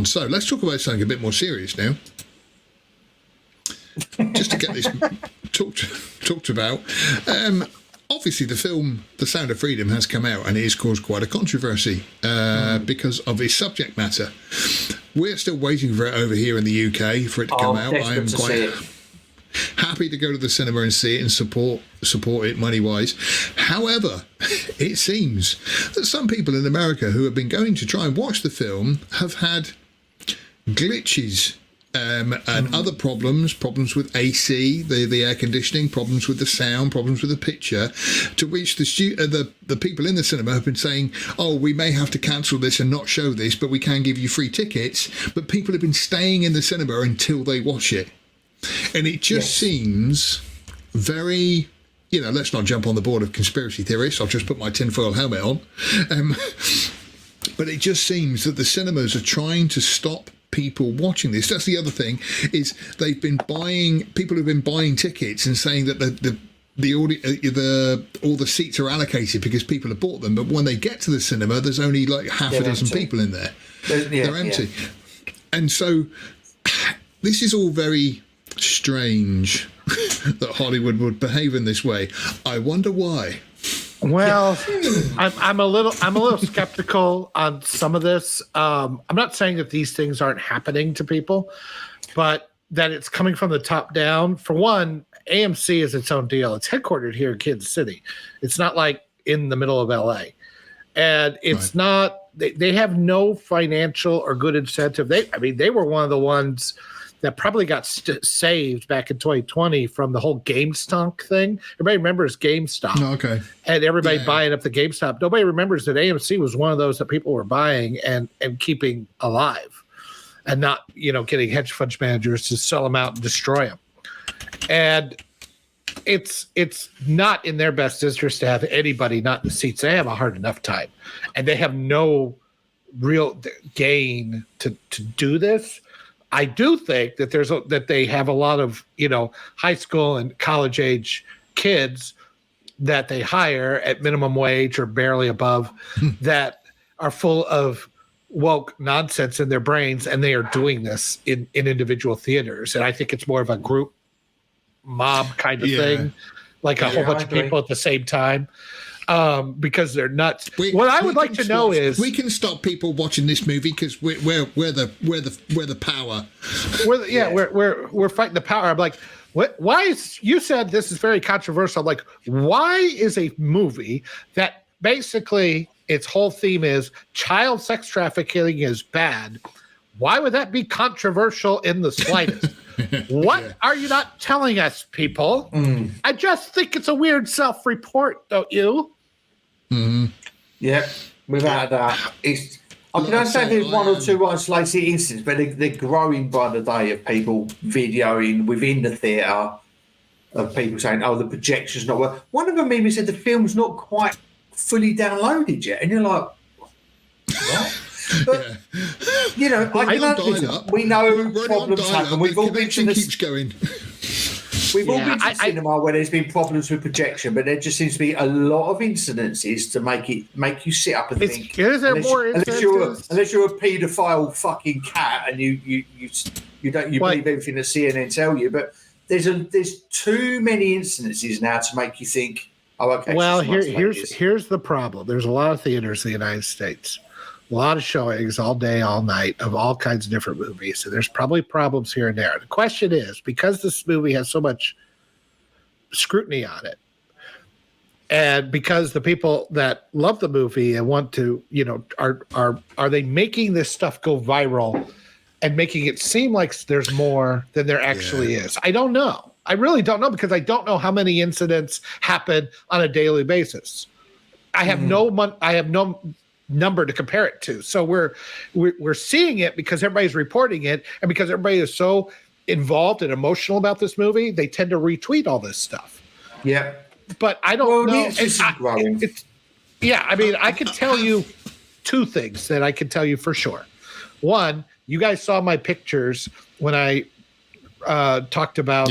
So let's talk about something a bit more serious now. Just to get this talked about. Obviously, the film The Sound of Freedom has come out and it has caused quite a controversy because of its subject matter. We're still waiting for it over here in the UK for it to come out. I am quite happy to go to the cinema and see it and support it money-wise. However, it seems that some people in America who have been going to try and watch the film have had glitches and other problems with AC, the air conditioning, problems with the sound, problems with the picture, to which the people in the cinema have been saying, oh, we may have to cancel this and not show this, but we can give you free tickets. But people have been staying in the cinema until they watch it. And it just seems very, let's not jump on the board of conspiracy theorists. I'll just put my tinfoil helmet on. But it just seems that the cinemas are trying to stop people watching this. That's the other thing, is people have been buying tickets and saying that all the seats are allocated because people have bought them, but when they get to the cinema there's only like half a dozen people in there. They're empty. And so this is all very strange that Hollywood would behave in this way. I wonder why. Well, I'm a little skeptical on some of this. I'm not saying that these things aren't happening to people, but that it's coming from the top down. For one, AMC is its own deal. It's headquartered here in Kansas City. It's not like in the middle of LA. And it's not, they have no financial or good incentive. They were one of the ones that probably got saved back in 2020 from the whole GameStop thing. Everybody remembers GameStop. Oh, okay. And everybody buying up the GameStop. Nobody remembers that AMC was one of those that people were buying and keeping alive and not, getting hedge fund managers to sell them out and destroy them. And it's not in their best interest to have anybody not in the seats. They have a hard enough time. And they have no real gain to do this. I do think that that they have a lot of, high school and college age kids that they hire at minimum wage or barely above that are full of woke nonsense in their brains, and they are doing this in individual theaters. And I think it's more of a group mob kind of thing, like a whole bunch of people at the same time. Because they're nuts. What I would like to know is we can stop people watching this movie because we're the power. We're fighting the power. I'm like, why is, you said this is very controversial. I'm like, why is a movie that basically its whole theme is child sex trafficking is bad? Why would that be controversial in the slightest? What are you not telling us, people? I just think it's a weird self-report, don't you? Mm-hmm. Yeah, without a doubt. I can understand there's one or two isolated incidents, but they're growing by the day of people videoing within the theatre of people saying, oh, the projection's not working. One of them even said the film's not quite fully downloaded yet. And you're like, what? But, I can understand. We know problems happen. We've all been to keeps going. We've all been to cinema where there's been problems with projection, but there just seems to be a lot of incidences to make you sit up and think. Is there more incidences? Unless you're a paedophile fucking cat and you believe everything that CNN tell you, but there's too many incidences now to make you think, oh, okay. Well, here's the problem. There's a lot of theaters in the United States. A lot of showings all day, all night of all kinds of different movies. So there's probably problems here and there. The question is, because this movie has so much scrutiny on it, and because the people that love the movie and want to, are they making this stuff go viral and making it seem like there's more than there actually is? I don't know. I really don't know, because I don't know how many incidents happen on a daily basis. I have no number to compare it to. So we're seeing it because everybody's reporting it, and because everybody is so involved and emotional about this movie, they tend to retweet all this stuff. Yeah. But I don't know. I can tell you two things that I can tell you for sure. One, you guys saw my pictures when I talked about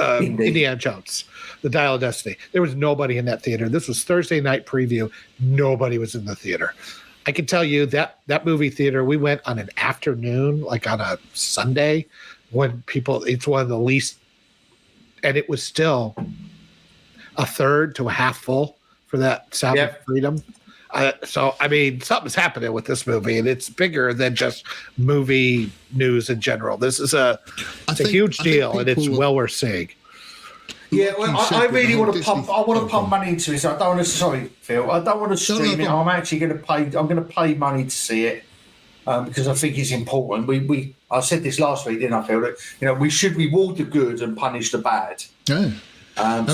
Indiana Jones, The Dial of Destiny. There was nobody in that theater. This was Thursday night preview. Nobody was in the theater. I can tell you that movie theater, we went on an afternoon, like on a Sunday, when it's one of the least, and it was still a third to a half full for that Sound of Freedom. So, I mean, something's happening with this movie, and it's bigger than just movie news in general. This is a huge deal, and it's well worth seeing. Yeah, well, I really want to pump. I want to pump money into it. So I don't want to. Sorry, Phil. I don't want to stream it. I'm actually going to pay. I'm going to pay money to see it because I think it's important. I said this last week, didn't I, Phil? That we should reward the good and punish the bad. Yeah.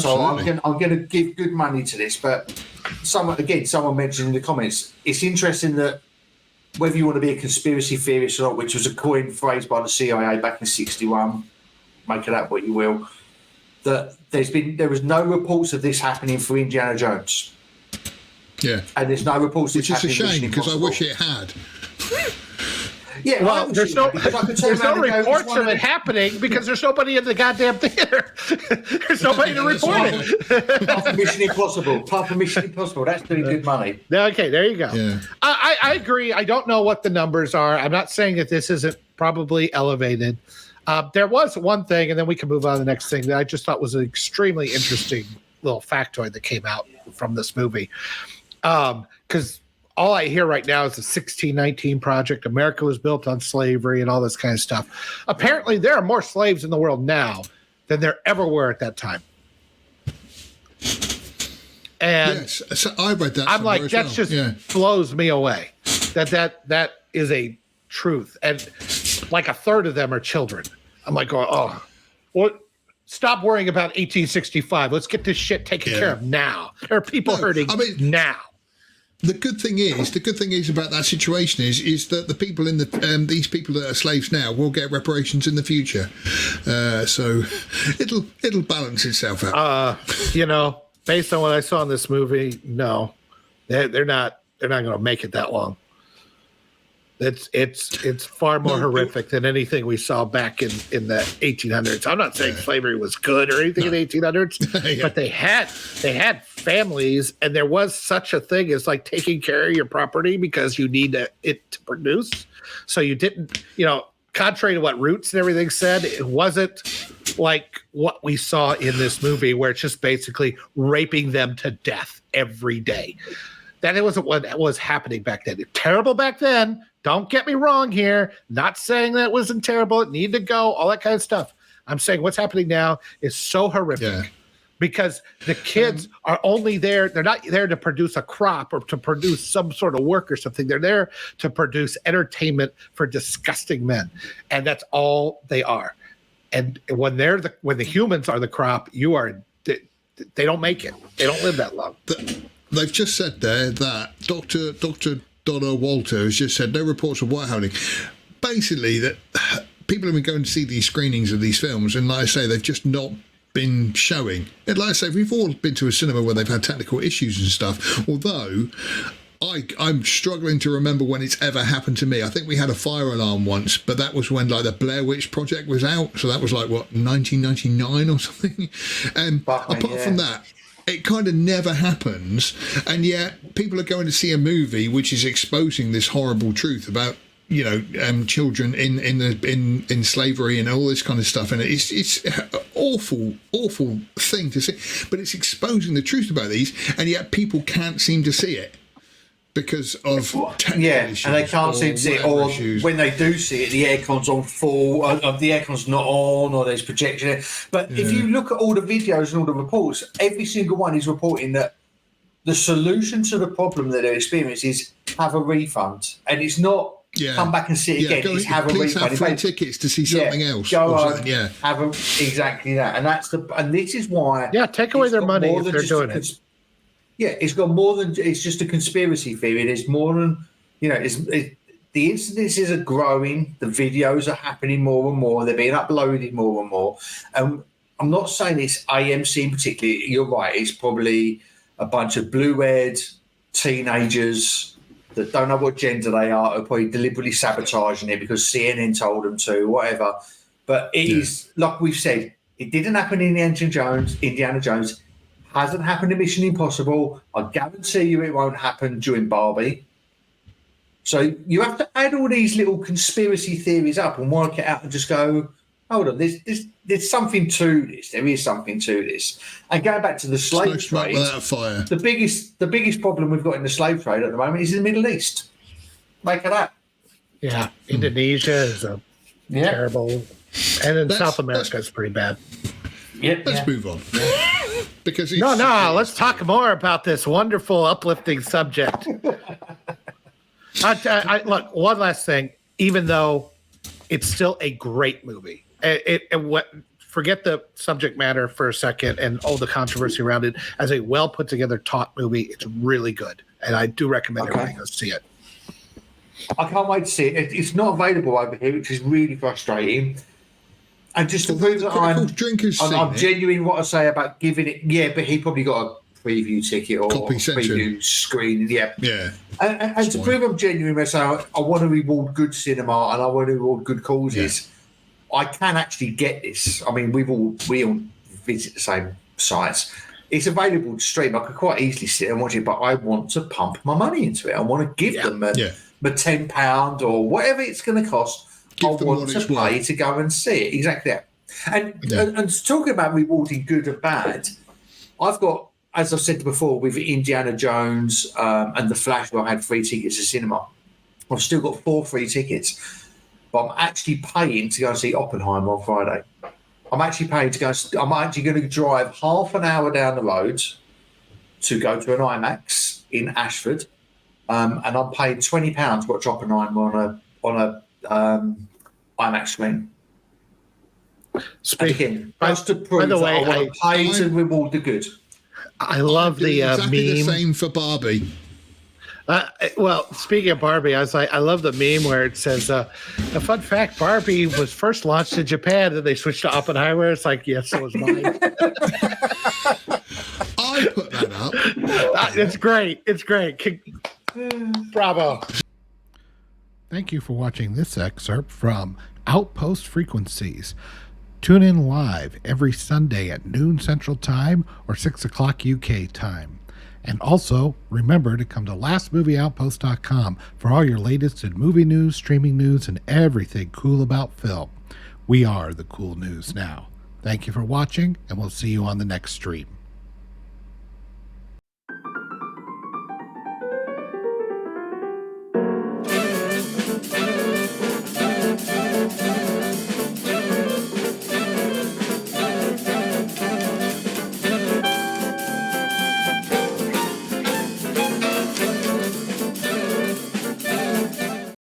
So I'm going to give good money to this. But someone mentioned in the comments, it's interesting that whether you want to be a conspiracy theorist or not, which was a coined phrase by the CIA back in '61, make of that what you will. That there was no reports of this happening for Indiana Jones. Yeah. And there's no reports. Which is a shame because I wish it had. Yeah, well, there's no reports of it happening because there's nobody in the goddamn theater. There's nobody to report it. Apart from Mission Impossible. That's doing good money. Okay, there you go. Yeah. I agree. I don't know what the numbers are. I'm not saying that this isn't probably elevated. There was one thing, and then we can move on to the next thing that I just thought was an extremely interesting little factoid that came out from this movie. Because all I hear right now is the 1619 Project. America was built on slavery and all this kind of stuff. Apparently, there are more slaves in the world now than there ever were at that time. And yes, so I read that. I'm like, that just blows me away. That is a truth. And like a third of them are children. I'm like, oh, what? Stop worrying about 1865. Let's get this shit taken care of now. There are people hurting now. The good thing is about that situation is that the people in these people that are slaves now will get reparations in the future. So it'll balance itself out. Based on what I saw in this movie, no, they're not going to make it that long. It's far more horrific than anything we saw back in the 1800s. I'm not saying slavery was good or anything in the 1800s, but they had families, and there was such a thing as like taking care of your property because you need it to produce. So you didn't, contrary to what Roots and everything said, it wasn't like what we saw in this movie where it's just basically raping them to death every day. That wasn't what was happening back then. Terrible back then. Don't get me wrong here. Not saying that it wasn't terrible. It needed to go, all that kind of stuff. I'm saying what's happening now is so horrific because the kids are only there. They're not there to produce a crop or to produce some sort of work or something. They're there to produce entertainment for disgusting men. And that's all they are. And when when the humans are the crop, they don't make it. They don't live that long. They've just said there that Dr. Donna Walter has just said no reports of white howling. Basically, that people have been going to see these screenings of these films, and like I say, they've just not been showing. And like I say, we've all been to a cinema where they've had technical issues and stuff. Although I'm struggling to remember when it's ever happened to me. I think we had a fire alarm once, but that was when like the Blair Witch Project was out. So that was like 1999 or something. And apart from that, it kind of never happens, and yet people are going to see a movie which is exposing this horrible truth about children in slavery and all this kind of stuff, and it's an awful thing to see. But it's exposing the truth about these, and yet people can't seem to see it because of technical issues, and they can't seem to see it, or when they do see it, the aircon's on full, the aircon's not on, or there's projection. But if you look at all the videos and all the reports, every single one is reporting that the solution to the problem that they experience is have a refund, and it's not come back and see it again. It's have a refund. Have free tickets to see something else. Go on, exactly that, and this is why. Yeah, take away their money if they're doing it. Yeah, it's got more than it's just a conspiracy theory. There's more than the incidences are growing. The videos are happening more and more. They're being uploaded more and more. I'm not saying it's AMC in particular. You're right. It's probably a bunch of blue-haired teenagers that don't know what gender they are probably deliberately sabotaging it because CNN told them to, whatever. But it is, like we've said, it didn't happen in Indiana Jones. Hasn't happened in Mission Impossible. I guarantee you it won't happen during Barbie. So you have to add all these little conspiracy theories up and work it out and just go, hold on, there's something to this. There is something to this. And going back to the slave No smoke trade, without fire. the biggest problem we've got in the slave trade at the moment is in the Middle East. Make of that. Yeah, Indonesia is a terrible, and in That's- South America it's pretty bad. Let's move on. Because No, let's talk more about this wonderful, uplifting subject. Look, one last thing. Even though it's still a great movie, forget the subject matter for a second and all the controversy around it. As a well put together, taut movie, it's really good, and I do recommend everybody go see it. I can't wait to see it. It's not available over here, which is really frustrating. And just to prove that I'm genuine, what I say about giving it, but he probably got a preview ticket or Copy a section. preview screen, Yeah. And to prove I'm genuine, I say I want to reward good cinema and I want to reward good causes. Yeah. I can actually get this. I mean, we all visit the same sites. It's available to stream. I could quite easily sit and watch it, but I want to pump my money into it. I want to give them my £10 or whatever it's going to cost. I want to pay to go and see it. Exactly that. And talking about rewarding good and bad, I've got, as I've said before, with Indiana Jones and The Flash, where I had free tickets to cinema, I've still got 4 free tickets, but I'm actually paying to go and see Oppenheimer on Friday. I'm actually paying to go. I'm actually going to drive half an hour down the road to go to an IMAX in Ashford, and I'm paying £20 to watch Oppenheimer on a IMAX screen. Again, just to prove that I want to pay to reward the good. I love the exactly meme. The same for Barbie. Well, speaking of Barbie, I love the meme where it says, a fun fact, Barbie was first launched in Japan and they switched to Oppenheimer. It's like, yes, so was mine. I put that up. It's great. It's great. Bravo. Thank you for watching this excerpt from Outpost Frequencies. Tune in live every Sunday at noon Central Time or 6 o'clock UK time. And also, remember to come to lastmovieoutpost.com for all your latest in movie news, streaming news, and everything cool about film. We are the cool news now. Thank you for watching, and we'll see you on the next stream.